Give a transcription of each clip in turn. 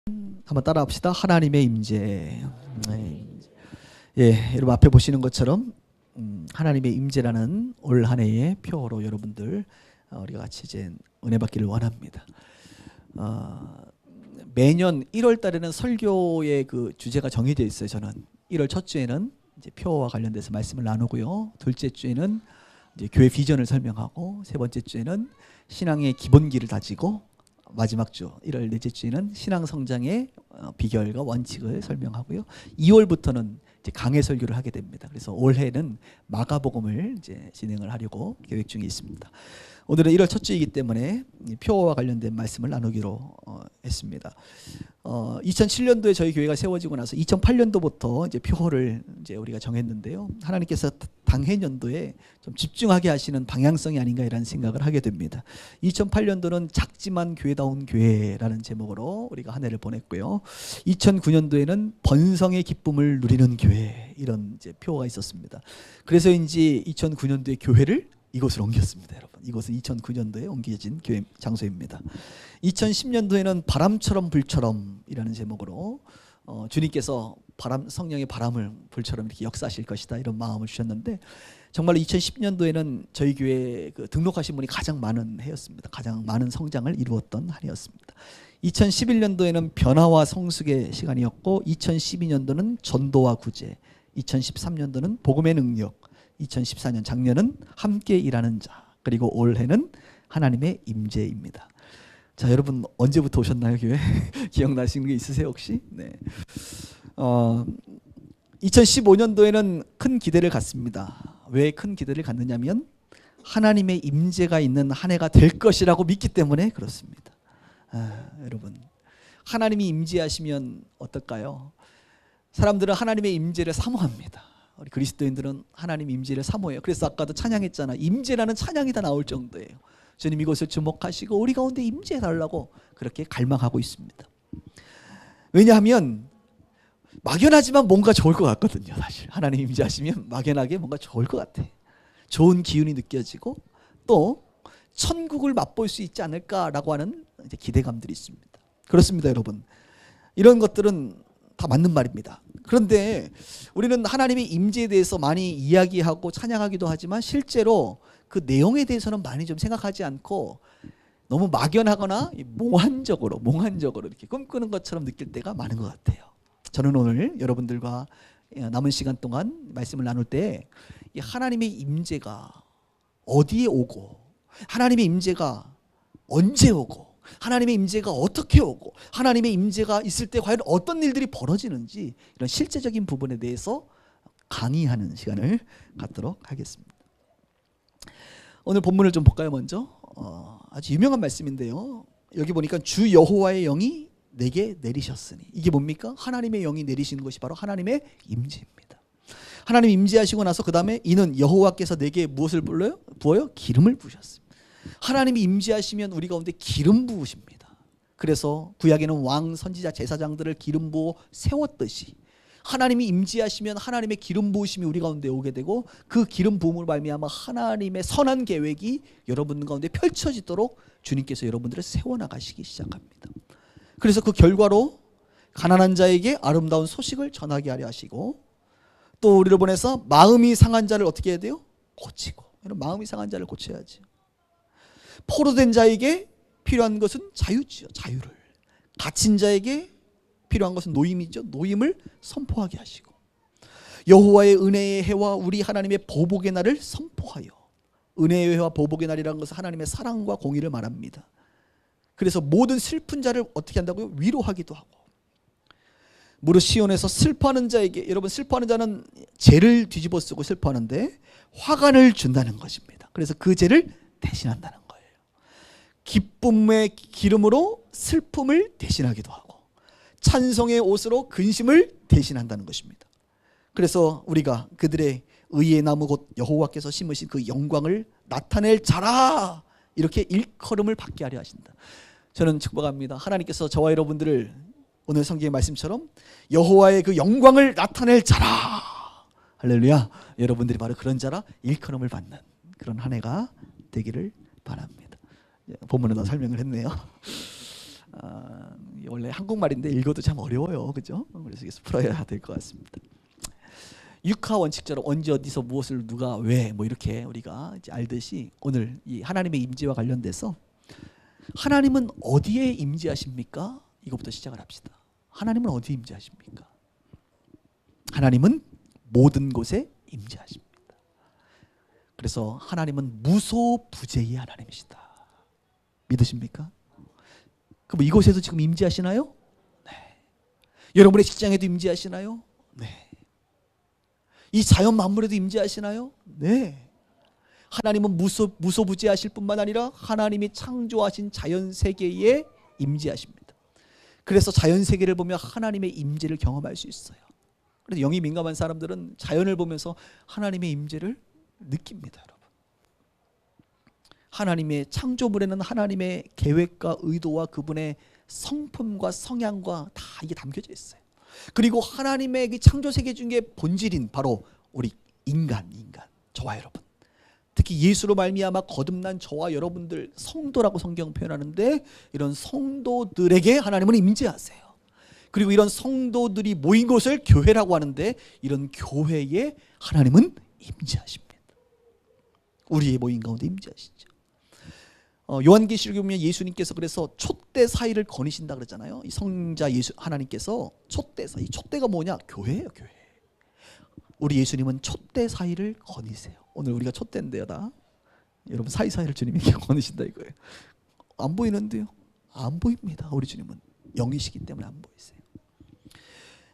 한번 따라합시다. 하나님의 임재. 예, 여러분 앞에 보시는 것처럼 하나님의 임재라는 올 한 해의 표어로 여러분들 우리가 같이 이제 은혜 받기를 원합니다. 매년 1월 달에는 설교의 그 주제가 정해져 있어요. 저는 1월 첫 주에는 이제 표어와 관련돼서 말씀을 나누고요. 둘째 주에는 이제 교회 비전을 설명하고, 세 번째 주에는 신앙의 기본기를 다지고, 마지막 주 1월 넷째 주에는 신앙 성장의 비결과 원칙을 설명하고요. 2월부터는 이제 강해 설교를 하게 됩니다. 그래서 올해는 마가복음을 이제 진행을 하려고 계획 중에 있습니다. 오늘은 1월 첫 주이기 때문에 표어와 관련된 말씀을 나누기로 했습니다. 2007년도에 저희 교회가 세워지고 나서 2008년도부터 이제 표어를 이제 우리가 정했는데요. 하나님께서 당해년도에 좀 집중하게 하시는 방향성이 아닌가라는 생각을 하게 됩니다. 2008년도는 작지만 교회다운 교회라는 제목으로 우리가 한 해를 보냈고요. 2009년도에는 번성의 기쁨을 누리는 교회, 이런 이제 표어가 있었습니다. 그래서인지 2009년도에 교회를 이곳으로 옮겼습니다, 여러분. 이곳은 2009년도에 옮겨진 교회 장소입니다. 2010년도에는 바람처럼 불처럼이라는 제목으로 주님께서 성령의 바람을 불처럼 이렇게 역사하실 것이다, 이런 마음을 주셨는데, 정말 2010년도에는 저희 교회 그 등록하신 분이 가장 많은 해였습니다. 가장 많은 성장을 이루었던 한 해였습니다. 2011년도에는 변화와 성숙의 시간이었고, 2012년도는 전도와 구제, 2013년도는 복음의 능력, 2014년 작년은 함께 일하는 자, 그리고 올해는 하나님의 임재입니다. 자, 여러분 언제부터 오셨나요, 교회? 기억나시는 게 있으세요 혹시? 네. 2015년도에는 큰 기대를 갖습니다. 왜 큰 기대를 갖느냐면 하나님의 임재가 있는 한 해가 될 것이라고 믿기 때문에 그렇습니다. 여러분, 하나님이 임재하시면 어떨까요? 사람들은 하나님의 임재를 사모합니다. 우리 그리스도인들은 하나님 임재를 사모해요. 그래서 아까도 찬양했잖아. 임재라는 찬양이 다 나올 정도예요. 주님 이곳을 주목하시고 우리 가운데 임재해달라고 그렇게 갈망하고 있습니다. 왜냐하면 막연하지만 뭔가 좋을 것 같거든요. 사실 하나님 임재하시면 막연하게 뭔가 좋을 것 같아. 좋은 기운이 느껴지고 또 천국을 맛볼 수 있지 않을까라고 하는 이제 기대감들이 있습니다. 그렇습니다, 여러분. 이런 것들은 다 맞는 말입니다. 그런데 우리는 하나님의 임재에 대해서 많이 이야기하고 찬양하기도 하지만 실제로 그 내용에 대해서는 많이 좀 생각하지 않고 너무 막연하거나 몽환적으로 이렇게 꿈꾸는 것처럼 느낄 때가 많은 것 같아요. 저는 오늘 여러분들과 남은 시간 동안 말씀을 나눌 때 이 하나님의 임재가 어디에 오고, 하나님의 임재가 언제 오고, 하나님의 임재가 어떻게 오고, 하나님의 임재가 있을 때 과연 어떤 일들이 벌어지는지, 이런 실제적인 부분에 대해서 강의하는 시간을 갖도록 하겠습니다. 오늘 본문을 좀 볼까요? 먼저 아주 유명한 말씀인데요. 여기 보니까 주 여호와의 영이 내게 내리셨으니, 이게 뭡니까? 하나님의 영이 내리시는 것이 바로 하나님의 임재입니다. 하나님 임재하시고 나서 그 다음에 이는 여호와께서 내게 무엇을 부어요? 기름을 부으셨습니다. 하나님이 임재하시면 우리 가운데 기름 부으십니다. 그래서 구약에는 왕, 선지자, 제사장들을 기름 부어 세웠듯이 하나님이 임재하시면 하나님의 기름 부으심이 우리 가운데 오게 되고, 그 기름 부음으로 말미암아 하나님의 선한 계획이 여러분 가운데 펼쳐지도록 주님께서 여러분들을 세워나가시기 시작합니다. 그래서 그 결과로 가난한 자에게 아름다운 소식을 전하게 하려 하시고, 또 우리를 보내서 마음이 상한 자를 어떻게 해야 돼요? 고치고. 마음이 상한 자를 고쳐야지. 포로된 자에게 필요한 것은 자유지요, 자유를. 갇힌 자에게 필요한 것은 노임이죠. 노임을 선포하게 하시고, 여호와의 은혜의 해와 우리 하나님의 보복의 날을 선포하여. 은혜의 해와 보복의 날이라는 것은 하나님의 사랑과 공의를 말합니다. 그래서 모든 슬픈 자를 어떻게 한다고요? 위로하기도 하고, 무릇 시온에서 슬퍼하는 자에게, 여러분 슬퍼하는 자는 죄를 뒤집어 쓰고 슬퍼하는데 화관을 준다는 것입니다. 그래서 그 죄를 대신한다는 거예요. 기쁨의 기름으로 슬픔을 대신하기도 하고, 찬송의 옷으로 근심을 대신한다는 것입니다. 그래서 우리가 그들의 의의 나무 곧 여호와께서 심으신 그 영광을 나타낼 자라, 이렇게 일컬음을 받게 하려 하신다. 저는 축복합니다. 하나님께서 저와 여러분들을 오늘 성경의 말씀처럼 여호와의 그 영광을 나타낼 자라, 할렐루야, 여러분들이 바로 그런 자라 일컬음을 받는 그런 한 해가 되기를 바랍니다. 본문은 다 설명을 했네요. 원래 한국말인데 읽어도 참 어려워요, 그죠? 그래서 여기서 풀어야 될 것 같습니다. 육하 원칙처럼 언제 어디서 무엇을 누가 왜 뭐 이렇게 우리가 이제 알듯이 오늘 이 하나님의 임재와 관련돼서 하나님은 어디에 임재하십니까? 이것부터 시작을 합시다. 하나님은 어디에 임재하십니까? 하나님은 모든 곳에 임재하십니다. 그래서 하나님은 무소부재의 하나님이시다. 믿으십니까? 그럼 이곳에도 지금 임재하시나요? 네. 여러분의 직장에도 임재하시나요? 네. 이 자연 만물에도 임재하시나요? 네. 하나님은 무소부재하실 뿐만 아니라 하나님이 창조하신 자연 세계에 임재하십니다. 그래서 자연 세계를 보며 하나님의 임재를 경험할 수 있어요. 그래서 영이 민감한 사람들은 자연을 보면서 하나님의 임재를 느낍니다, 여러분. 하나님의 창조물에는 하나님의 계획과 의도와 그분의 성품과 성향과 다 이게 담겨져 있어요. 그리고 하나님의 그 창조 세계 중에 본질인 바로 우리 인간, 저와 여러분, 특히 예수로 말미암아 거듭난 저와 여러분들 성도라고 성경 표현하는데 이런 성도들에게 하나님은 임재하세요. 그리고 이런 성도들이 모인 곳을 교회라고 하는데 이런 교회에 하나님은 임재하십니다. 우리의 모인 가운데 임재하시죠. 요한계시록에 보면 예수님께서 그래서 촛대 사이를 거니신다 그러잖아요. 이 성자 예수 하나님께서 촛대 사이, 촛대가 뭐냐? 교회예요, 교회. 우리 예수님은 촛대 사이를 거니세요. 오늘 우리가 촛대인데요, 다. 여러분 사이사이를 주님이 거니신다 이거예요. 안 보이는데요? 안 보입니다. 우리 주님은 영이시기 때문에 안 보이세요.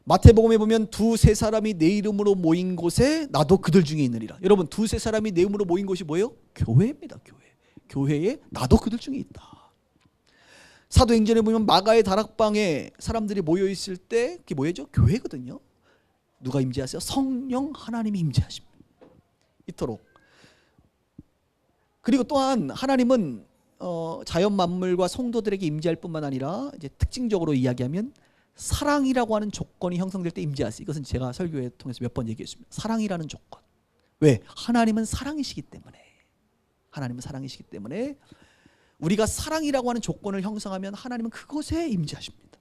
마태복음에 보면 두세 사람이 내 이름으로 모인 곳에 나도 그들 중에 있느니라. 여러분 두세 사람이 내 이름으로 모인 곳이 뭐예요? 교회입니다. 교회. 교회에 나도 그들 중에 있다. 사도행전에 보면 마가의 다락방에 사람들이 모여 있을 때 그게 뭐예요? 교회거든요. 누가 임재하세요? 성령 하나님이 임재하십니다. 이토록. 그리고 또한 하나님은 자연 만물과 성도들에게 임재할 뿐만 아니라 이제 특징적으로 이야기하면 사랑이라고 하는 조건이 형성될 때 임재하세요. 이것은 제가 설교에 통해서 몇 번 얘기했습니다. 사랑이라는 조건. 왜? 하나님은 사랑이시기 때문에. 하나님은 사랑이시기 때문에 우리가 사랑이라고 하는 조건을 형성하면 하나님은 그곳에 임재하십니다.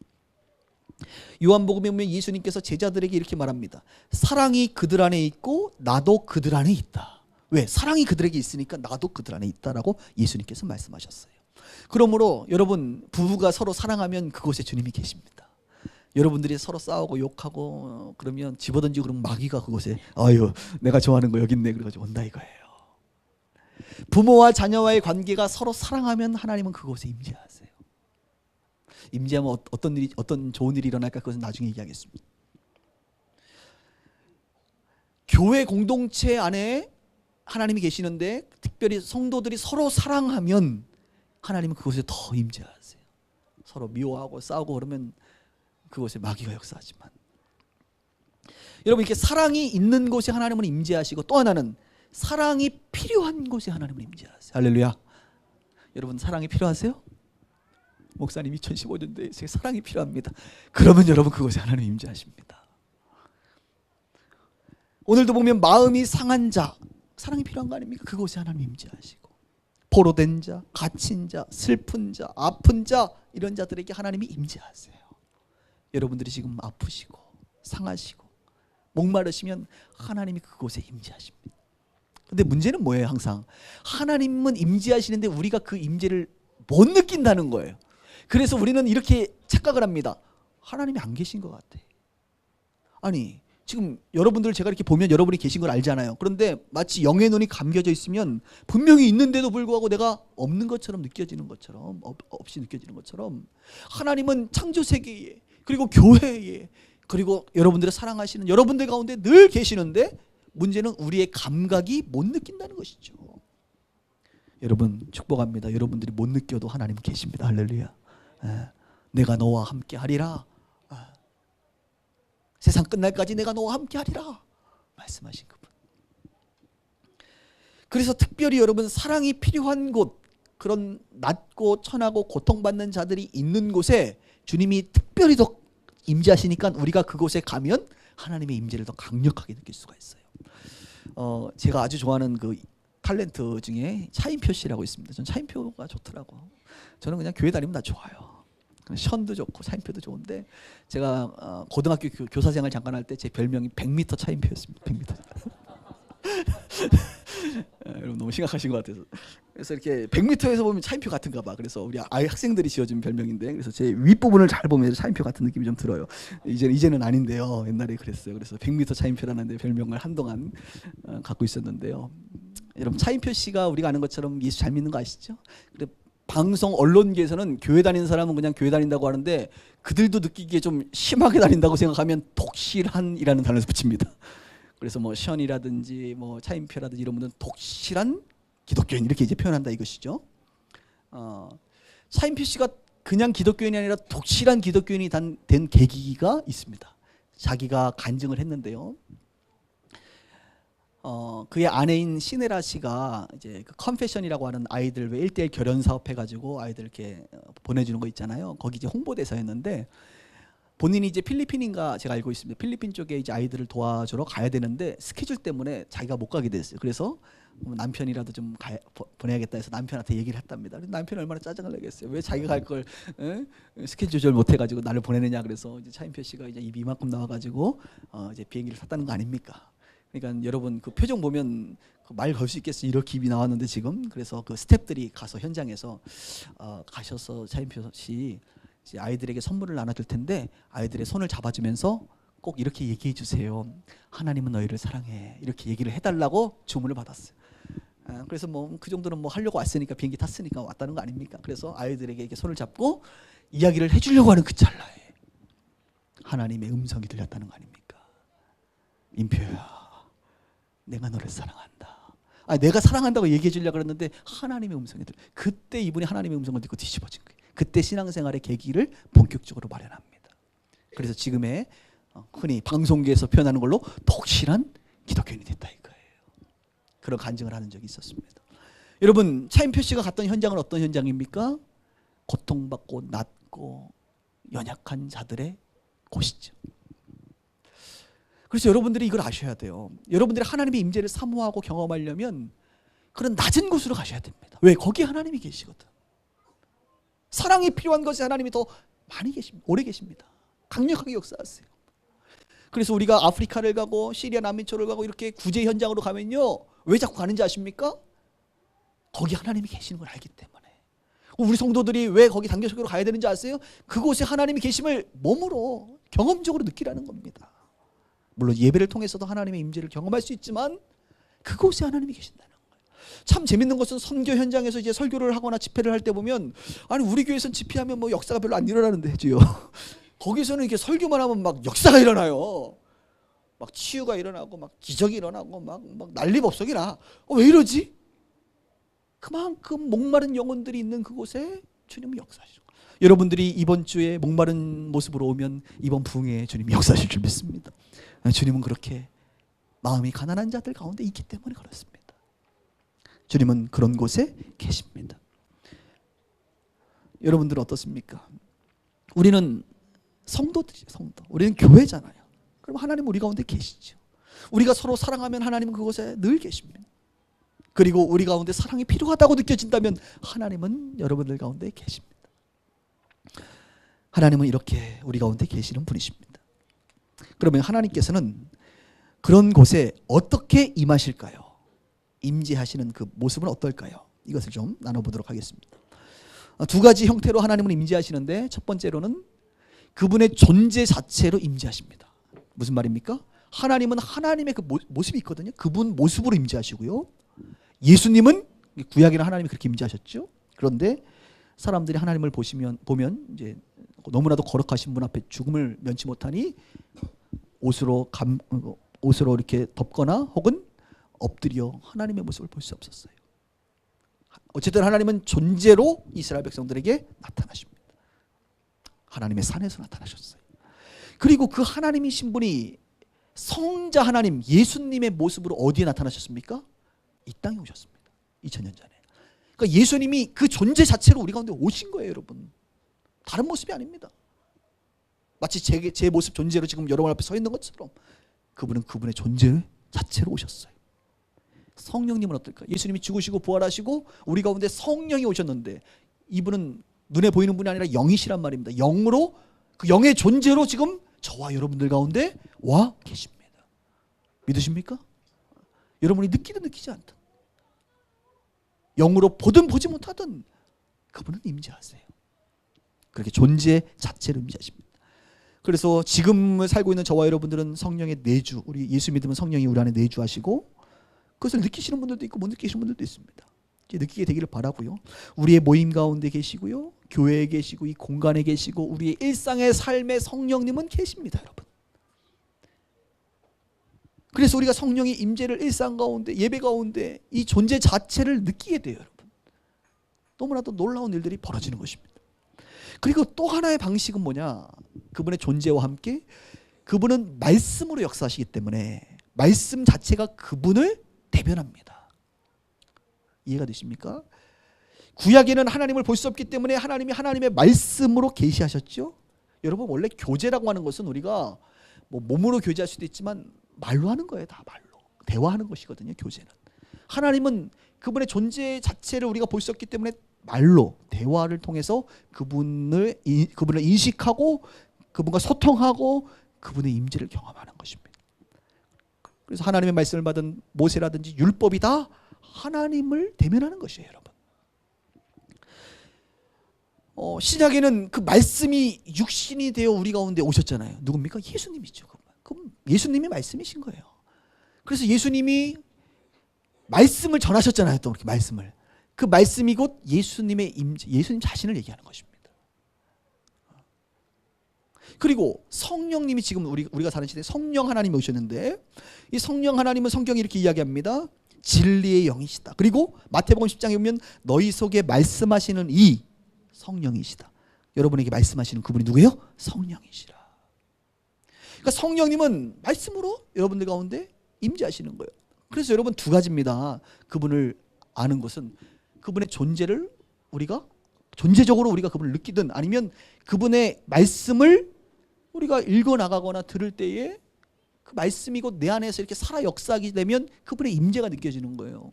요한복음에 보면 예수님께서 제자들에게 이렇게 말합니다. 사랑이 그들 안에 있고 나도 그들 안에 있다. 왜? 사랑이 그들에게 있으니까 나도 그들 안에 있다라고 예수님께서 말씀하셨어요. 그러므로 여러분 부부가 서로 사랑하면 그곳에 주님이 계십니다. 여러분들이 서로 싸우고 욕하고 그러면 집어던지고 그러면 마귀가 그곳에 아유 내가 좋아하는 거 여기 있네 그래가지고 온다 이거예요. 부모와 자녀와의 관계가 서로 사랑하면 하나님은 그곳에 임재하세요. 임재하면 어떤 좋은 일이 일어날까 그것은 나중에 얘기하겠습니다. 교회 공동체 안에 하나님이 계시는데 특별히 성도들이 서로 사랑하면 하나님은 그곳에 더 임재하세요. 서로 미워하고 싸우고 그러면 그곳에 마귀가 역사하지만 여러분 이렇게 사랑이 있는 곳에 하나님은 임재하시고 또 하나는 사랑이 필요한 곳에 하나님은 임재하세요. 할렐루야. 여러분 사랑이 필요하세요? 목사님 2015년도에 제 사랑이 필요합니다. 그러면 여러분 그곳에 하나님 임재하십니다. 오늘도 보면 마음이 상한 자 사랑이 필요한 거 아닙니까? 그곳에 하나님 임재하시고 포로된 자, 갇힌 자, 슬픈 자, 아픈 자 이런 자들에게 하나님이 임재하세요. 여러분들이 지금 아프시고 상하시고 목마르시면 하나님이 그곳에 임재하십니다. 근데 문제는 뭐예요? 항상 하나님은 임재하시는데 우리가 그 임재를 못 느낀다는 거예요. 그래서 우리는 이렇게 착각을 합니다. 하나님이 안 계신 것 같아. 아니 지금 여러분들 제가 이렇게 보면 여러분이 계신 걸 알잖아요. 그런데 마치 영의 눈이 감겨져 있으면 분명히 있는데도 불구하고 내가 없는 것처럼 느껴지는 것처럼 없이 느껴지는 것처럼 하나님은 창조 세계에 그리고 교회에 그리고 여러분들을 사랑하시는 여러분들 가운데 늘 계시는데 문제는 우리의 감각이 못 느낀다는 것이죠. 여러분 축복합니다. 여러분들이 못 느껴도 하나님 계십니다. 할렐루야. 내가 너와 함께 하리라. 세상 끝날까지 내가 너와 함께 하리라 말씀하신 그분. 그래서 특별히 여러분 사랑이 필요한 곳 그런 낮고 천하고 고통받는 자들이 있는 곳에 주님이 특별히 더 임재하시니까 우리가 그곳에 가면 하나님의 임재를 더 강력하게 느낄 수가 있어요. 제가 아주 좋아하는 그 탤런트 중에 차인표 씨라고 있습니다. 전 차인표가 좋더라고. 저는 그냥 교회 다니면 다 좋아요. 션도 좋고 차임표도 좋은데 제가 고등학교 교사 생활 잠깐 할 때 제 별명이 100m 차임표였습니다. 100m. 여러분 너무 심각하신 것 같아서. 그래서 이렇게 100m에서 보면 차임표 같은가 봐. 그래서 우리 아이 학생들이 지어준 별명인데, 그래서 제 윗부분을 잘 보면 차임표 같은 느낌이 좀 들어요. 이제는 아닌데요. 옛날에 그랬어요. 그래서 100m 차임표라는 별명을 한동안 갖고 있었는데요. 여러분 차임표 씨가 우리가 아는 것처럼 예수 잘 믿는 거 아시죠? 근데 방송 언론계에서는 교회 다니는 사람은 그냥 교회 다닌다고 하는데 그들도 느끼기에 좀 심하게 다닌다고 생각하면 독실한이라는 단어를 붙입니다. 그래서 뭐 션이라든지 뭐 차임표라든지 이런 분들은 독실한 기독교인 이렇게 이제 표현한다 이것이죠. 차임표 씨가 그냥 기독교인이 아니라 독실한 기독교인이 된 계기가 있습니다. 자기가 간증을 했는데요. 그의 아내인 시네라 씨가 이제 그 컨페션이라고 하는 아이들 왜 1대1 결연 사업 해가지고 아이들 이렇게 보내주는 거 있잖아요. 거기 이제 홍보대사였는데 본인이 이제 필리핀인가 제가 알고 있습니다. 필리핀 쪽에 이제 아이들을 도와주러 가야 되는데 스케줄 때문에 자기가 못 가게 됐어요. 그래서 남편이라도 좀 보내야겠다 해서 남편한테 얘기를 했답니다. 남편이 얼마나 짜증을 내겠어요. 왜 자기가 갈 걸 스케줄 조절 못 해가지고 나를 보내느냐. 그래서 이제 차임표 씨가 이제 입이 이만큼 나와가지고 이제 비행기를 탔다는 거 아닙니까? 그러니까 여러분 그 표정 보면 그 말 걸 수 있겠어요. 이렇게 입이 나왔는데 지금. 그래서 그 스태프들이 가서 현장에서 가셔서 차임표 씨 이제 아이들에게 선물을 나눠줄 텐데 아이들의 손을 잡아주면서 꼭 이렇게 얘기해 주세요. 하나님은 너희를 사랑해. 이렇게 얘기를 해달라고 주문을 받았어요. 그래서 뭐 그 정도는 뭐 하려고 왔으니까 비행기 탔으니까 왔다는 거 아닙니까? 그래서 아이들에게 이렇게 손을 잡고 이야기를 해주려고 하는 그 찰나에 하나님의 음성이 들렸다는 거 아닙니까? 임표야, 내가 너를 사랑한다. 내가 사랑한다고 얘기해 주려고 그랬는데 하나님의 음성이 들려. 그때 이분이 하나님의 음성을 듣고 뒤집어진 거예요. 그때 신앙생활의 계기를 본격적으로 마련합니다. 그래서 지금의 흔히 방송계에서 표현하는 걸로 독실한 기독교인이 됐다 이거예요. 그런 간증을 하는 적이 있었습니다. 여러분 차임표 씨가 갔던 현장은 어떤 현장입니까? 고통받고 낮고 연약한 자들의 곳이죠. 그래서 여러분들이 이걸 아셔야 돼요. 여러분들이 하나님의 임재를 사모하고 경험하려면 그런 낮은 곳으로 가셔야 됩니다. 왜? 거기 하나님이 계시거든. 사랑이 필요한 것이 하나님이 더 많이 계십니다. 오래 계십니다. 강력하게 역사하세요. 그래서 우리가 아프리카를 가고 시리아 난민초를 가고 이렇게 구제 현장으로 가면요, 왜 자꾸 가는지 아십니까? 거기 하나님이 계시는 걸 알기 때문에. 우리 성도들이 왜 거기 단교석으로 가야 되는지 아세요? 그곳에 하나님이 계심을 몸으로 경험적으로 느끼라는 겁니다. 물론 예배를 통해서도 하나님의 임재를 경험할 수 있지만 그곳에 하나님이 계신다는 거예요. 참 재밌는 것은 선교 현장에서 이제 설교를 하거나 집회를 할 때 보면, 아니 우리 교회에서는 집회하면 뭐 역사가 별로 안 일어나는데 해줘요. 거기서는 이렇게 설교만 하면 막 역사가 일어나요. 막 치유가 일어나고 막 기적이 일어나고 막 난리법석이 나. 왜 이러지? 그만큼 목마른 영혼들이 있는 그곳에 주님은 역사하시죠. 여러분들이 이번 주에 목마른 모습으로 오면 이번 부흥에 주님이 역사하실 줄 믿습니다. 주님은 그렇게 마음이 가난한 자들 가운데 있기 때문에 그렇습니다. 주님은 그런 곳에 계십니다. 여러분들은 어떻습니까? 우리는 성도들이죠. 성도. 우리는 교회잖아요. 그럼 하나님은 우리 가운데 계시죠. 우리가 서로 사랑하면 하나님은 그곳에 늘 계십니다. 그리고 우리 가운데 사랑이 필요하다고 느껴진다면 하나님은 여러분들 가운데 계십니다. 하나님은 이렇게 우리 가운데 계시는 분이십니다. 그러면 하나님께서는 그런 곳에 어떻게 임하실까요? 임재하시는 그 모습은 어떨까요? 이것을 좀 나눠보도록 하겠습니다. 두 가지 형태로 하나님은 임재하시는데, 첫 번째로는 그분의 존재 자체로 임재하십니다. 무슨 말입니까? 하나님은 하나님의 그 모습이 있거든요. 그분 모습으로 임재하시고요. 예수님은 구약에는 하나님이 그렇게 임재하셨죠. 그런데 사람들이 하나님을 보면 이제 너무나도 거룩하신 분 앞에 죽음을 면치 못하니 옷으로 이렇게 덮거나 혹은 엎드려 하나님의 모습을 볼 수 없었어요. 어쨌든 하나님은 존재로 이스라엘 백성들에게 나타나십니다. 하나님의 산에서 나타나셨어요. 그리고 그 하나님이신 분이 성자 하나님 예수님의 모습으로 어디에 나타나셨습니까? 이 땅에 오셨습니다. 2000년 전에. 그러니까 예수님이 그 존재 자체로 우리 가운데 오신 거예요, 여러분. 다른 모습이 아닙니다. 마치 제 모습 존재로 지금 여러분 앞에 서 있는 것처럼 그분은 그분의 존재 자체로 오셨어요. 성령님은 어떨까? 예수님이 죽으시고 부활하시고 우리 가운데 성령이 오셨는데 이분은 눈에 보이는 분이 아니라 영이시란 말입니다. 영으로, 그 영의 존재로 지금 저와 여러분들 가운데 와 계십니다. 믿으십니까? 여러분이 느끼든 느끼지 않든 영으로 보든 보지 못하든 그분은 임재하세요. 그렇게 존재 자체를 임재하십니다. 그래서 지금 살고 있는 저와 여러분들은 성령의 내주, 우리 예수 믿으면 성령이 우리 안에 내주하시고 그것을 느끼시는 분들도 있고 못 느끼시는 분들도 있습니다. 느끼게 되기를 바라고요. 우리의 모임 가운데 계시고요, 교회에 계시고 이 공간에 계시고 우리의 일상의 삶의 성령님은 계십니다, 여러분. 그래서 우리가 성령의 임재를 일상 가운데, 예배 가운데 이 존재 자체를 느끼게 돼요, 여러분. 너무나도 놀라운 일들이 벌어지는 것입니다. 그리고 또 하나의 방식은 뭐냐? 그분의 존재와 함께 그분은 말씀으로 역사하시기 때문에 말씀 자체가 그분을 대변합니다. 이해가 되십니까? 구약에는 하나님을 볼 수 없기 때문에 하나님이 하나님의 말씀으로 계시하셨죠. 여러분, 원래 교제라고 하는 것은 우리가 뭐 몸으로 교제할 수도 있지만 말로 하는 거예요. 다 말로 대화하는 것이거든요, 교제는. 하나님은 그분의 존재 자체를 우리가 볼 수 없기 때문에 말로, 대화를 통해서 그분을 인식하고 그분과 소통하고 그분의 임재를 경험하는 것입니다. 그래서 하나님의 말씀을 받은 모세라든지 율법이 다 하나님을 대면하는 것이에요, 여러분. 신약에는 그 말씀이 육신이 되어 우리 가운데 오셨잖아요. 누굽니까? 예수님이죠. 그럼 예수님이 말씀이신 거예요. 그래서 예수님이 말씀을 전하셨잖아요. 또 이렇게 말씀을. 그 말씀이 곧 예수님의 임재, 예수님 자신을 얘기하는 것입니다. 그리고 성령님이 지금 우리가 사는 시대에 성령 하나님이 오셨는데 이 성령 하나님은 성경이 이렇게 이야기합니다. 진리의 영이시다. 그리고 마태복음 10장에 보면 너희 속에 말씀하시는 이 성령이시다. 여러분에게 말씀하시는 그분이 누구예요? 성령이시라. 그러니까 성령님은 말씀으로 여러분들 가운데 임재하시는 거예요. 그래서 여러분 두 가지입니다. 그분을 아는 것은 그분의 존재를 우리가 존재적으로 우리가 그분을 느끼든 아니면 그분의 말씀을 우리가 읽어나가거나 들을 때에 그 말씀이 곧 내 안에서 이렇게 살아 역사하게 되면 그분의 임재가 느껴지는 거예요.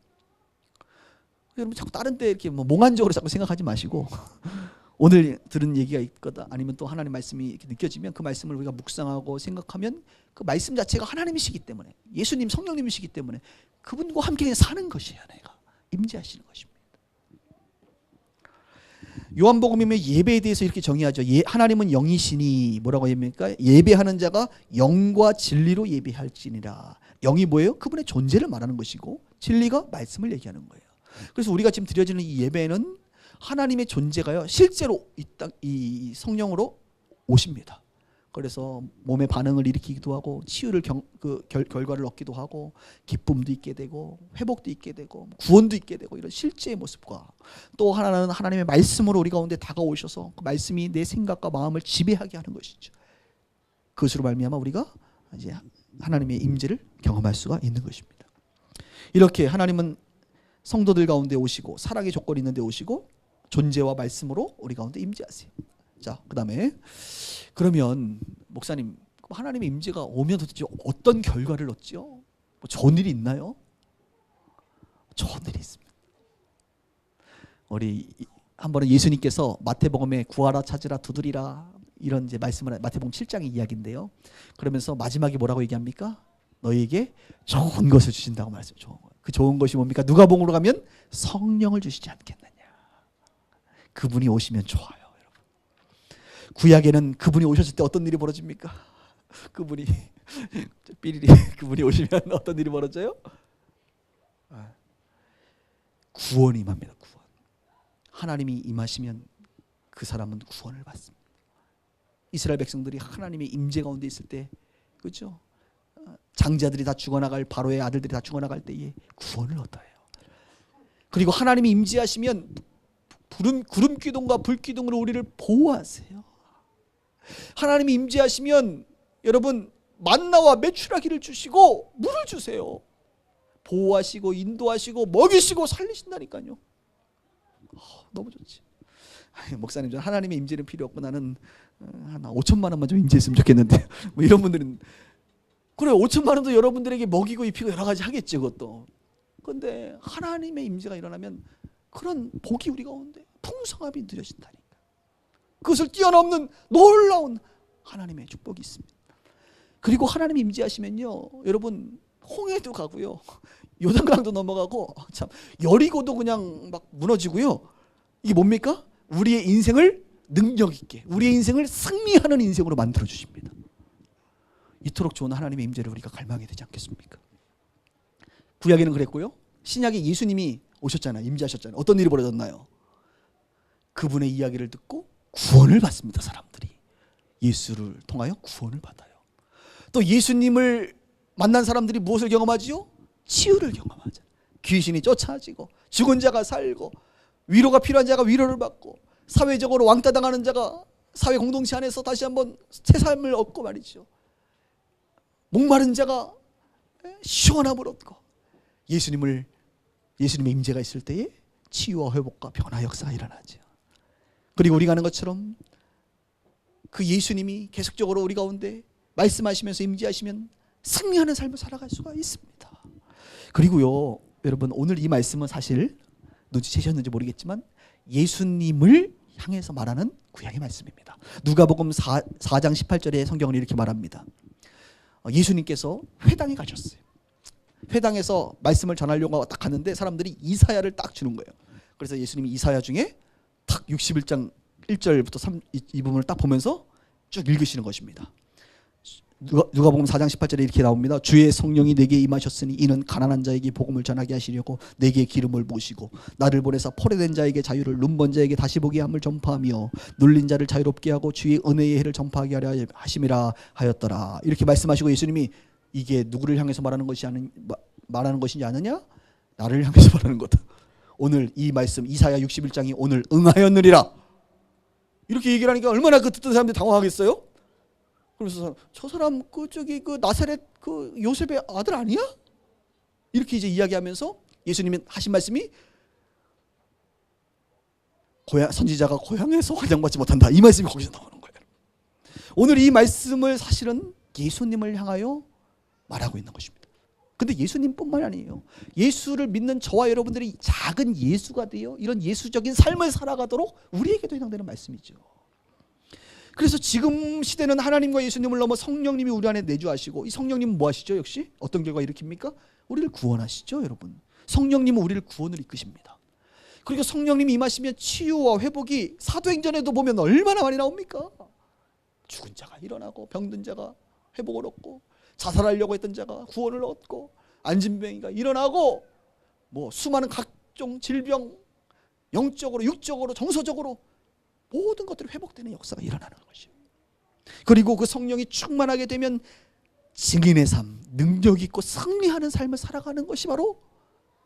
여러분 자꾸 다른 때 이렇게 뭐 몽환적으로 자꾸 생각하지 마시고 오늘 들은 얘기가 있거나 아니면 또 하나님의 말씀이 이렇게 느껴지면 그 말씀을 우리가 묵상하고 생각하면 그 말씀 자체가 하나님이시기 때문에 예수님 성령님이시기 때문에 그분과 함께 그냥 사는 것이에요. 내가 임재하시는 것입니다. 요한복음이면 예배에 대해서 이렇게 정의하죠. 하나님은 영이시니 뭐라고 합니까? 예배하는 자가 영과 진리로 예배할지니라. 영이 뭐예요? 그분의 존재를 말하는 것이고 진리가 말씀을 얘기하는 거예요. 그래서 우리가 지금 드려지는 이 예배는 하나님의 존재가요 실제로 이 성령으로 오십니다. 그래서 몸의 반응을 일으키기도 하고 치유를 결과를 얻기도 하고 기쁨도 있게 되고 회복도 있게 되고 구원도 있게 되고 이런 실제의 모습과 또 하나는 하나님의 말씀으로 우리 가운데 다가오셔서 그 말씀이 내 생각과 마음을 지배하게 하는 것이죠. 그것으로 말미암아 우리가 이제 하나님의 임재를 경험할 수가 있는 것입니다. 이렇게 하나님은 성도들 가운데 오시고 사랑의 조건이 있는데 오시고 존재와 말씀으로 우리 가운데 임재하세요. 자, 그다음에 그러면 목사님 하나님의 임재가 오면 도대체 어떤 결과를 얻죠? 뭐 좋은 일이 있나요? 좋은 일이 있습니다. 우리 한 번은 예수님께서 마태복음에 구하라 찾으라 두드리라 이런 이제 말씀을 마태복음 7장의 이야기인데요. 그러면서 마지막에 뭐라고 얘기합니까? 너희에게 좋은 것을 주신다고 말씀해요. 좋은 것. 그 좋은 것이 뭡니까? 누가복음으로 가면 성령을 주시지 않겠느냐. 그분이 오시면 좋아요. 구약에는 그분이 오셨을 때 어떤 일이 벌어집니까? 그분이 삐리리 그분이 오시면 어떤 일이 벌어져요? 구원이 임합니다. 구원. 하나님이 임하시면 그 사람은 구원을 받습니다. 이스라엘 백성들이 하나님의 임재 가운데 있을 때, 그렇죠? 장자들이 다 죽어나갈 바로의 아들들이 다 죽어나갈 때에 구원을 얻어요. 그리고 하나님이 임재하시면 구름 기둥과 불 기둥으로 우리를 보호하세요. 하나님이 임재하시면 여러분 만나와 메추라기를 주시고 물을 주세요. 보호하시고 인도하시고 먹이시고 살리신다니까요. 너무 좋지. 목사님 저 하나님의 임재는 필요 없고 나는 한 5천만 원만 좀 임재했으면 좋겠는데 뭐 이런 분들은 그래 5천만 원도 여러분들에게 먹이고 입히고 여러 가지 하겠죠. 그것도. 그런데 하나님의 임재가 일어나면 그런 복이 우리 가운데 풍성함이 누려진다니까. 그것을 뛰어넘는 놀라운 하나님의 축복이 있습니다. 그리고 하나님이 임재하시면요, 여러분 홍해도 가고요, 요단강도 넘어가고, 참 여리고도 그냥 막 무너지고요. 이게 뭡니까? 우리의 인생을 능력 있게, 우리의 인생을 승리하는 인생으로 만들어 주십니다. 이토록 좋은 하나님의 임재를 우리가 갈망해야 되지 않겠습니까? 구약에는 그랬고요, 신약에 예수님이 오셨잖아요. 임재하셨잖아요. 어떤 일이 벌어졌나요? 그분의 이야기를 듣고 구원을 받습니다. 사람들이 예수를 통하여 구원을 받아요. 또 예수님을 만난 사람들이 무엇을 경험하지요? 치유를 경험하죠. 귀신이 쫓아지고, 죽은 자가 살고, 위로가 필요한 자가 위로를 받고, 사회적으로 왕따 당하는 자가 사회 공동체 안에서 다시 한번 새 삶을 얻고 말이죠. 목마른 자가 시원함을 얻고, 예수님의 임재가 있을 때에 치유와 회복과 변화 역사가 일어나죠. 그리고 우리가 아는 것처럼 그 예수님이 계속적으로 우리 가운데 말씀하시면서 임재하시면 승리하는 삶을 살아갈 수가 있습니다. 그리고요, 여러분 오늘 이 말씀은 사실 눈치채셨는지 모르겠지만 예수님을 향해서 말하는 구약의 말씀입니다. 누가복음 4장 18절에 성경은 이렇게 말합니다. 예수님께서 회당에 가셨어요. 회당에서 말씀을 전하려고 딱 갔는데 사람들이 이사야를 딱 주는 거예요. 그래서 예수님이 이사야 중에 딱 61장 1절부터 이 부분을 딱 보면서 쭉 읽으시는 것입니다. 누가복음 4장 18절에 이렇게 나옵니다. 주의 성령이 내게 임하셨으니 이는 가난한 자에게 복음을 전하게 하시려고 내게 기름을 부으시고 나를 보내사 포로된 자에게 자유를, 눈먼 자에게 다시 보게 함을 전파하며 눌린 자를 자유롭게 하고 주의 은혜의 해를 전파하게 하려 하심이라 하였더라. 이렇게 말씀하시고 예수님이 이게 누구를 향해서 말하는 것이지 아느냐? 나를 향해서 말하는 거다. 오늘 이 말씀 이사야 61장이 오늘 응하였느니라. 이렇게 얘기를 하니까 얼마나 그 듣던 사람들이 당황하겠어요? 그래서 저 사람 그 나사렛 그 요셉의 아들 아니야? 이렇게 이제 이야기하면서 예수님이 하신 말씀이 선지자가 고향에서 환영받지 못한다. 이 말씀이 거기서 나오는 거예요. 오늘 이 말씀을 사실은 예수님을 향하여 말하고 있는 것입니다. 근데 예수님뿐만 아니에요. 예수를 믿는 저와 여러분들이 작은 예수가 되어 이런 예수적인 삶을 살아가도록 우리에게도 해당되는 말씀이죠. 그래서 지금 시대는 하나님과 예수님을 넘어 성령님이 우리 안에 내주하시고, 이 성령님은 뭐 하시죠? 역시 어떤 결과 일으킵니까? 우리를 구원하시죠, 여러분. 성령님은 우리를 구원을 이끄십니다. 그리고 성령님이 임하시면 치유와 회복이 사도행전에도 보면 얼마나 많이 나옵니까? 죽은 자가 일어나고, 병든 자가 회복을 얻고, 자살하려고 했던 자가 구원을 얻고, 안진병이가 일어나고, 뭐 수많은 각종 질병, 영적으로, 육적으로, 정서적으로 모든 것들이 회복되는 역사가 일어나는 것이에요. 그리고 그 성령이 충만하게 되면 증인의 삶, 능력 있고 승리하는 삶을 살아가는 것이 바로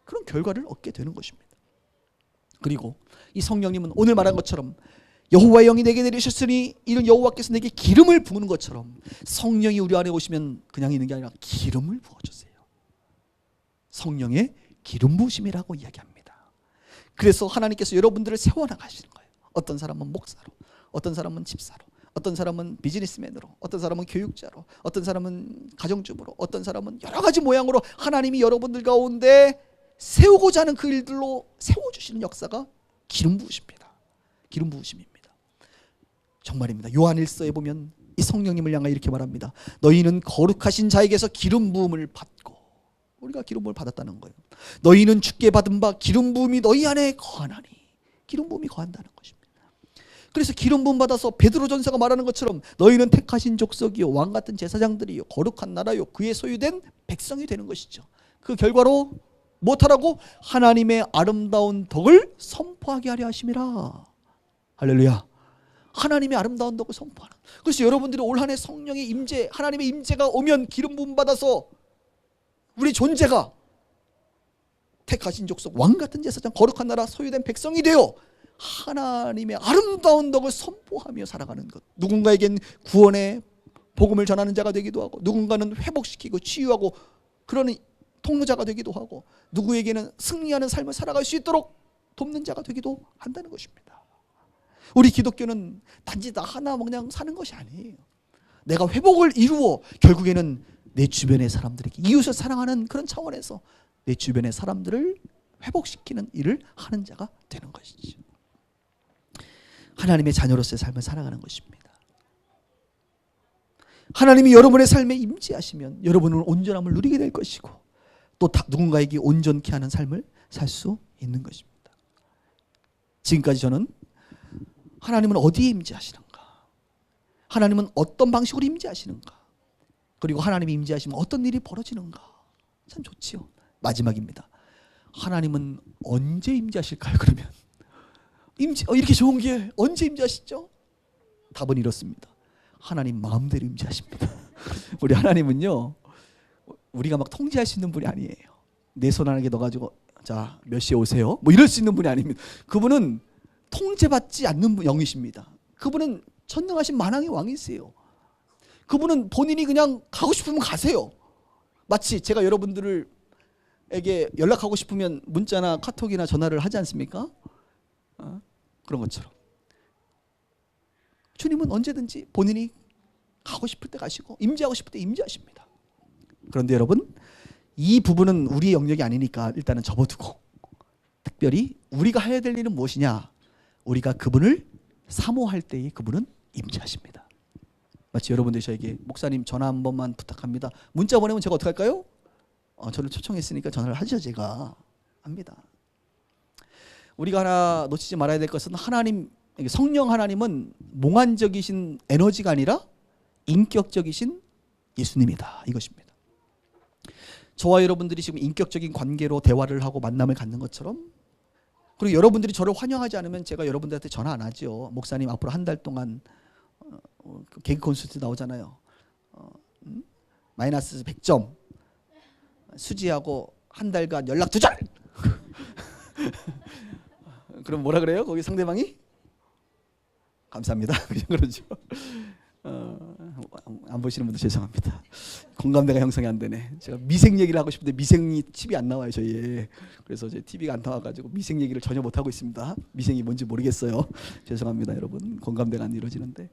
그런 결과를 얻게 되는 것입니다. 그리고 이 성령님은 오늘 말한 것처럼 여호와의 영이 내게 내리셨으니 이는 여호와께서 내게 기름을 부으는 것처럼 성령이 우리 안에 오시면 그냥 있는 게 아니라 기름을 부어주세요. 성령의 기름 부으심이라고 이야기합니다. 그래서 하나님께서 여러분들을 세워나가시는 거예요. 어떤 사람은 목사로, 어떤 사람은 집사로, 어떤 사람은 비즈니스맨으로, 어떤 사람은 교육자로, 어떤 사람은 가정주부로, 어떤 사람은 여러 가지 모양으로 하나님이 여러분들 가운데 세우고자 하는 그 일들로 세워주시는 역사가 기름 부으십니다. 기름 부으심입니다. 정말입니다. 요한일서에 보면 이 성령님을 향하여 이렇게 말합니다. 너희는 거룩하신 자에게서 기름 부음을 받고, 우리가 기름 부음을 받았다는 거예요. 너희는 주께 받은 바 기름 부음이 너희 안에 거하나니, 기름 부음이 거한다는 것입니다. 그래서 기름 부음 받아서 베드로 전서가 말하는 것처럼 너희는 택하신 족속이요 왕 같은 제사장들이요 거룩한 나라요 그의 소유된 백성이 되는 것이죠. 그 결과로 못하라고 하나님의 아름다운 덕을 선포하게 하려 하심이라. 할렐루야. 하나님의 아름다운 덕을 선포하는. 그래서 여러분들이 올 한 해 성령의 임재, 하나님의 임재가 오면 기름 부음 받아서 우리 존재가 택하신 족속 왕 같은 제사장 거룩한 나라 소유된 백성이 되어 하나님의 아름다운 덕을 선포하며 살아가는 것. 누군가에겐 구원의 복음을 전하는 자가 되기도 하고, 누군가는 회복시키고 치유하고 그러는 통로자가 되기도 하고, 누구에게는 승리하는 삶을 살아갈 수 있도록 돕는 자가 되기도 한다는 것입니다. 우리 기독교는 단지 나 하나 그냥 사는 것이 아니에요. 내가 회복을 이루어 결국에는 내 주변의 사람들에게 이웃을 사랑하는 그런 차원에서 내 주변의 사람들을 회복시키는 일을 하는 자가 되는 것이죠. 하나님의 자녀로서의 삶을 살아가는 것입니다. 하나님이 여러분의 삶에 임재하시면 여러분은 온전함을 누리게 될 것이고 또 누군가에게 온전케 하는 삶을 살 수 있는 것입니다. 지금까지 저는 하나님은 어디에 임재하시는가, 하나님은 어떤 방식으로 임재하시는가, 그리고 하나님이 임재하시면 어떤 일이 벌어지는가, 참 좋지요. 마지막입니다. 하나님은 언제 임재하실까요? 그러면 이렇게 좋은 게 언제 임재하시죠? 답은 이렇습니다. 하나님 마음대로 임재하십니다. 우리 하나님은요, 우리가 막 통제할 수 있는 분이 아니에요. 내 손 안에 넣어가지고 자 몇 시에 오세요 뭐 이럴 수 있는 분이 아닙니다. 그분은 통제받지 않는 영이십니다. 그분은 전능하신 만왕의 왕이세요. 그분은 본인이 그냥 가고 싶으면 가세요. 마치 제가 여러분들에게 연락하고 싶으면 문자나 카톡이나 전화를 하지 않습니까? 그런 것처럼 주님은 언제든지 본인이 가고 싶을 때 가시고 임재하고 싶을 때 임재하십니다. 그런데 여러분, 이 부분은 우리의 영역이 아니니까 일단은 접어두고 특별히 우리가 해야 될 일은 무엇이냐? 우리가 그분을 사모할 때에 그분은 임재하십니다. 마치 여러분들이 저에게 목사님 전화 한 번만 부탁합니다. 문자 보내면 제가 어떻게 할까요? 저를 초청했으니까 전화를 하죠. 제가 합니다. 우리가 하나 놓치지 말아야 될 것은 성령 하나님은 몽환적이신 에너지가 아니라 인격적이신 예수님이다, 이것입니다. 저와 여러분들이 지금 인격적인 관계로 대화를 하고 만남을 갖는 것처럼, 그리고 여러분들이 저를 환영하지 않으면 제가 여러분들한테 전화 안 하죠. 목사님 앞으로 한 달 동안 개그 콘서트 나오잖아요. 마이너스 100점 수지하고 한 달간 연락 두절. 그럼 뭐라 그래요? 거기 상대방이? 감사합니다. 그러죠. 안 보시는 분들 죄송합니다. 공감대가 형성이 안 되네. 제가 미생 얘기를 하고 싶은데 미생이 팁이 안 나와요, 저희에. 그래서 제 TV가 안 나와가지고 미생 얘기를 전혀 못 하고 있습니다. 미생이 뭔지 모르겠어요. 죄송합니다, 여러분. 공감대가 안 이루어지는데.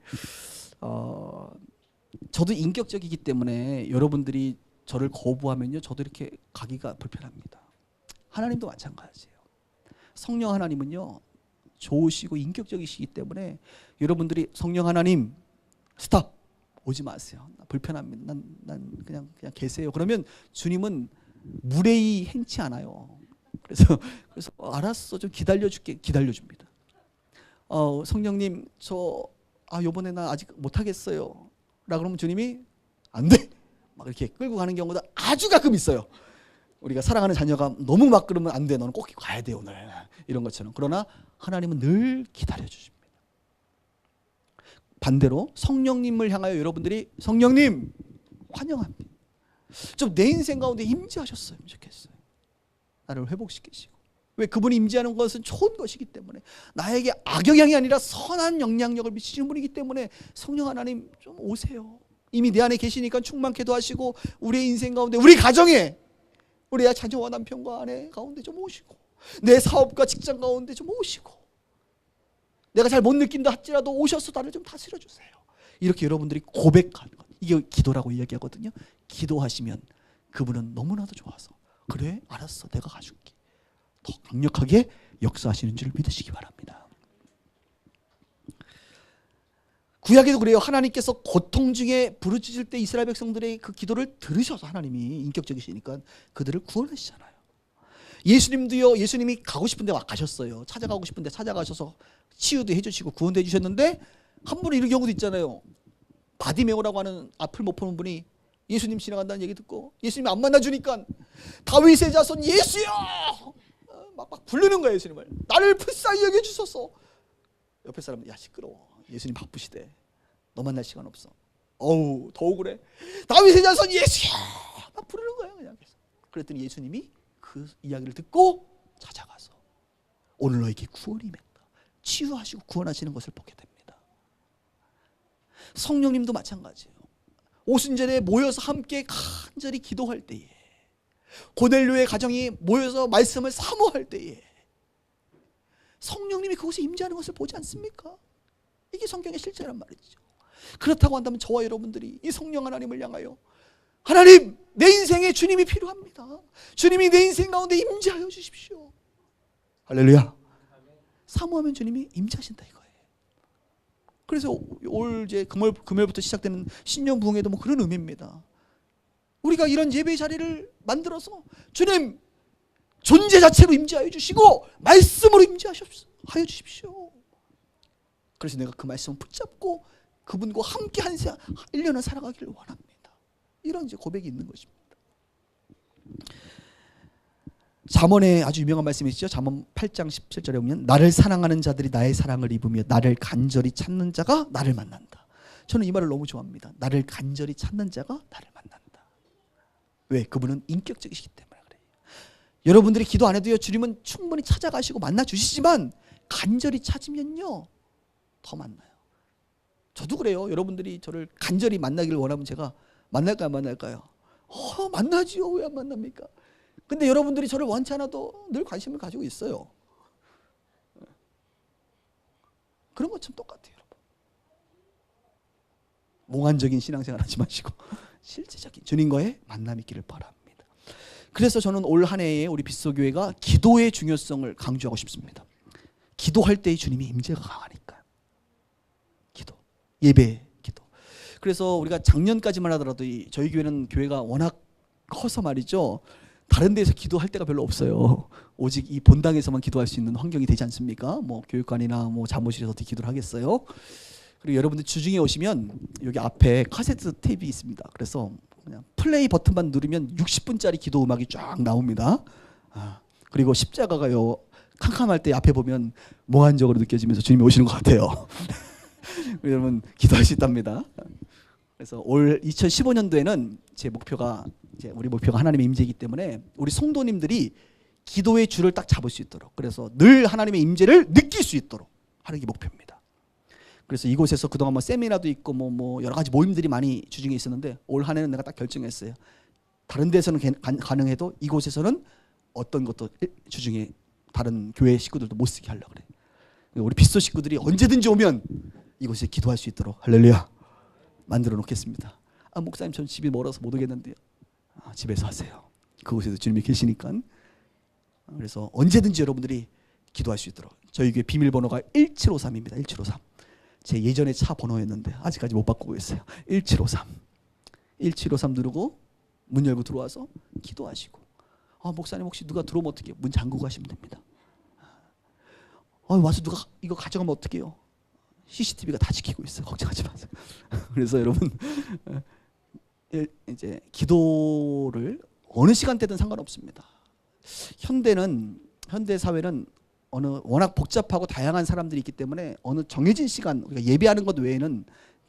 저도 인격적이기 때문에 여러분들이 저를 거부하면요, 저도 이렇게 가기가 불편합니다. 하나님도 마찬가지예요. 성령 하나님은요, 좋으시고 인격적이시기 때문에 여러분들이 성령 하나님 스탑 오지 마세요. 나 불편합니다. 난 그냥 계세요. 그러면 주님은 무례히 행치 않아요. 그래서 알았어, 좀 기다려줄게. 기다려줍니다. 성령님 요번에 나 아직 못하겠어요 라 그러면 주님이 안 돼! 막 이렇게 끌고 가는 경우가 아주 가끔 있어요. 우리가 사랑하는 자녀가 너무 막 그러면 안 돼, 너는 꼭 가야 돼 오늘, 이런 것처럼. 그러나 하나님은 늘 기다려주십니다. 반대로 성령님을 향하여 여러분들이 성령님 환영합니다. 좀 내 인생 가운데 임재하셨으면 좋겠어요. 나를 회복시키시고. 왜? 그분이 임재하는 것은 좋은 것이기 때문에, 나에게 악영향이 아니라 선한 영향력을 미치시는 분이기 때문에 성령 하나님 좀 오세요. 이미 내 안에 계시니까 충만케도 하시고 우리의 인생 가운데, 우리 가정에, 우리 자녀와 남편과 아내 가운데 좀 오시고, 내 사업과 직장 가운데 좀 오시고, 내가 잘 못 느낀다 할지라도 오셔서 나를 좀 다스려 주세요. 이렇게 여러분들이 고백하는 것, 이게 기도라고 이야기하거든요. 기도하시면 그분은 너무나도 좋아서 그래, 알았어, 내가 가줄게. 더 강력하게 역사하시는 줄 믿으시기 바랍니다. 구약에도 그래요. 하나님께서 고통 중에 부르짖을 때 이스라엘 백성들의 그 기도를 들으셔서 하나님이 인격적이시니까 그들을 구원하시잖아요. 예수님도요, 예수님이 가고 싶은데 가셨어요. 찾아가고 싶은데 찾아가셔서 치유도 해주시고 구원도 해주셨는데, 한 분은 이런 경우도 있잖아요. 바디메오라고 하는 앞을 못 보는 분이 예수님 지나간다는 얘기 듣고 예수님이 안 만나주니까 다윗의 자손 예수여! 막 부르는 거예요. 예수님을. 나를 불쌍히 여겨주소서. 옆에 사람은 야 시끄러워, 예수님 바쁘시대, 너 만날 시간 없어. 어우 더 억울해. 다윗의 자손 예수야! 막 부르는 거예요. 그냥. 그랬더니 예수님이 그 이야기를 듣고 찾아가서 오늘 너에게 구원이 맺다, 치유하시고 구원하시는 것을 보게 됩니다. 성령님도 마찬가지예요. 오순절에 모여서 함께 간절히 기도할 때에, 고넬료의 가정이 모여서 말씀을 사모할 때에 성령님이 그곳에 임재하는 것을 보지 않습니까? 이게 성경의 실제란 말이죠. 그렇다고 한다면 저와 여러분들이 이 성령 하나님을 향하여, 하나님, 내 인생에 주님이 필요합니다. 주님이 내 인생 가운데 임재하여 주십시오. 할렐루야. 사모하면 주님이 임재하신다 이거예요. 그래서 올 이제 금요일부터 시작되는 신년 부흥회도 뭐 그런 의미입니다. 우리가 이런 예배 자리를 만들어서 주님 존재 자체로 임재하여 주시고 말씀으로 임재하여 주십시오. 그래서 내가 그 말씀을 붙잡고 그분과 함께 한 1년을 살아가기를 원합니다. 이런 이제 고백이 있는 것입니다. 잠언에 아주 유명한 말씀이 있죠. 잠언 8장 17절에 보면 나를 사랑하는 자들이 나의 사랑을 입으며 나를 간절히 찾는 자가 나를 만난다. 저는 이 말을 너무 좋아합니다. 나를 간절히 찾는 자가 나를 만난다. 왜? 그분은 인격적이시기 때문에 그래요. 여러분들이 기도 안 해도요, 주님은 충분히 찾아가시고 만나 주시지만 간절히 찾으면요 더 만나요. 저도 그래요. 여러분들이 저를 간절히 만나기를 원하면 제가 만날까요, 안 만날까요? 만나지요. 왜 안 만납니까? 근데 여러분들이 저를 원치 않아도 늘 관심을 가지고 있어요. 그런 것처럼 똑같아요, 여러분. 몽환적인 신앙생활 하지 마시고 실제적인 주님과의 만남이 있기를 바랍니다. 그래서 저는 올 한 해에 우리 빗소교회가 기도의 중요성을 강조하고 싶습니다. 기도할 때의 주님이 임재가 강하니까요. 기도, 예배, 기도. 그래서 우리가 작년까지만 하더라도 저희 교회는 교회가 워낙 커서 말이죠, 다른 데서 기도할 때가 별로 없어요. 오직 이 본당에서만 기도할 수 있는 환경이 되지 않습니까? 뭐 교육관이나 뭐 사무실에서 어떻게 기도를 하겠어요? 그리고 여러분들 주중에 오시면 여기 앞에 카세트 테이프 있습니다. 그래서 그냥 플레이 버튼만 누르면 60분짜리 기도 음악이 쫙 나옵니다. 그리고 십자가가요 캄캄할 때 앞에 보면 몽환적으로 느껴지면서 주님이 오시는 것 같아요. 여러분 기도할 수 있답니다. 그래서 올 2015년도에는 제 목표가 우리 목표가 하나님의 임재이기 때문에 우리 성도님들이 기도의 줄을 딱 잡을 수 있도록, 그래서 늘 하나님의 임재를 느낄 수 있도록 하는 게 목표입니다. 그래서 이곳에서 그동안 뭐 세미나도 있고 뭐 여러 가지 모임들이 많이 주중에 있었는데 올 한 해는 내가 딱 결정했어요. 다른 데서는 가능해도 이곳에서는 어떤 것도 주중에 다른 교회 식구들도 못 쓰게 하려고 그래. 우리 빗소 식구들이 언제든지 오면 이곳에 기도할 수 있도록 할렐루야 만들어 놓겠습니다. 목사님 전 집이 멀어서 못 오겠는데요. 집에서 하세요. 그곳에도 주님이 계시니까. 그래서 언제든지 여러분들이 기도할 수 있도록. 저희 교회 비밀번호가 1753입니다. 1753. 제 예전에 차 번호였는데 아직까지 못 바꾸고 있어요. 1753. 1753 누르고 문 열고 들어와서 기도하시고. 목사님 혹시 누가 들어오면 어떡해요? 문 잠그고 가시면 됩니다. 와서 누가 이거 가져가면 어떡해요? CCTV가 다 지키고 있어요. 걱정하지 마세요. 그래서 여러분 이제 기도를 어느 시간대든 상관없습니다. 현대 사회는 워낙 복잡하고 다양한 사람들이 있기 때문에 어느 정해진 시간, 우리가 예배하는 것 외에는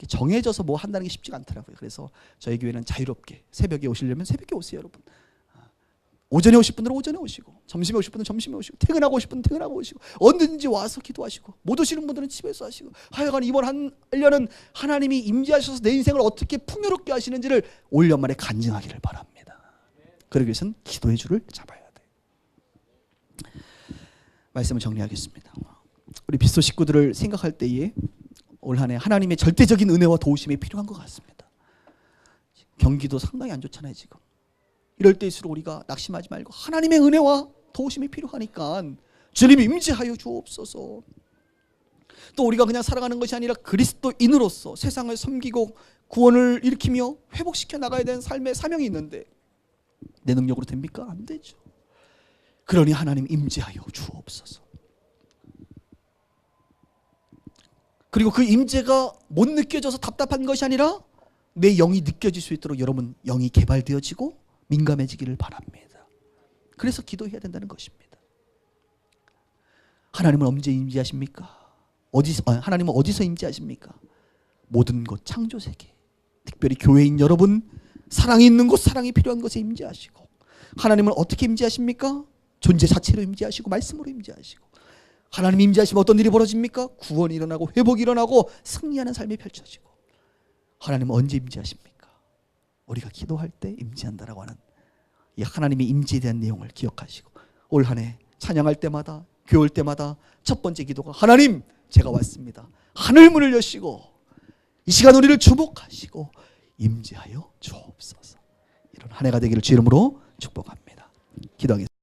정해져서 뭐 한다는 게 쉽지가 않더라고요. 그래서 저희 교회는 자유롭게 새벽에 오시려면 새벽에 오세요, 여러분. 오전에 오실 분들은 오전에 오시고, 점심에 오실 분들은 점심에 오시고, 퇴근하고 오실 분들은 퇴근하고 오시고, 언제든지 와서 기도하시고, 못 오시는 분들은 집에서 하시고, 하여간 이번 1년은 하나님이 임재하셔서 내 인생을 어떻게 풍요롭게 하시는지를 올 연말에 간증하기를 바랍니다. 그러기 위해서는 기도의 줄을 잡아야 돼요. 말씀을 정리하겠습니다. 우리 빗소 식구들을 생각할 때에 올 한 해 하나님의 절대적인 은혜와 도우심이 필요한 것 같습니다. 경기도 상당히 안 좋잖아요, 지금. 이럴 때일수록 우리가 낙심하지 말고 하나님의 은혜와 도우심이 필요하니까 주님이 임재하여 주옵소서. 또 우리가 그냥 살아가는 것이 아니라 그리스도인으로서 세상을 섬기고 구원을 일으키며 회복시켜 나가야 되는 삶의 사명이 있는데 내 능력으로 됩니까? 안 되죠. 그러니 하나님 임재하여 주옵소서. 그리고 그 임재가 못 느껴져서 답답한 것이 아니라 내 영이 느껴질 수 있도록 여러분 영이 개발되어지고 민감해지기를 바랍니다. 그래서 기도해야 된다는 것입니다. 하나님은 언제 임재하십니까? 하나님은 어디서 임재하십니까? 모든 곳 창조세계, 특별히 교회인 여러분, 사랑이 있는 곳, 사랑이 필요한 곳에 임재하시고, 하나님은 어떻게 임재하십니까? 존재 자체로 임재하시고 말씀으로 임재하시고, 하나님 임재하시면 어떤 일이 벌어집니까? 구원이 일어나고 회복이 일어나고 승리하는 삶이 펼쳐지고. 하나님은 언제 임재하십니까? 우리가 기도할 때 임재한다라고 하는 이 하나님의 임재에 대한 내용을 기억하시고 올 한 해 찬양할 때마다 교회 올 때마다 첫 번째 기도가 하나님 제가 왔습니다. 하늘 문을 여시고 이 시간 우리를 주목하시고 임재하여 주옵소서. 이런 한 해가 되기를 주 이름으로 축복합니다. 기도하겠습니다.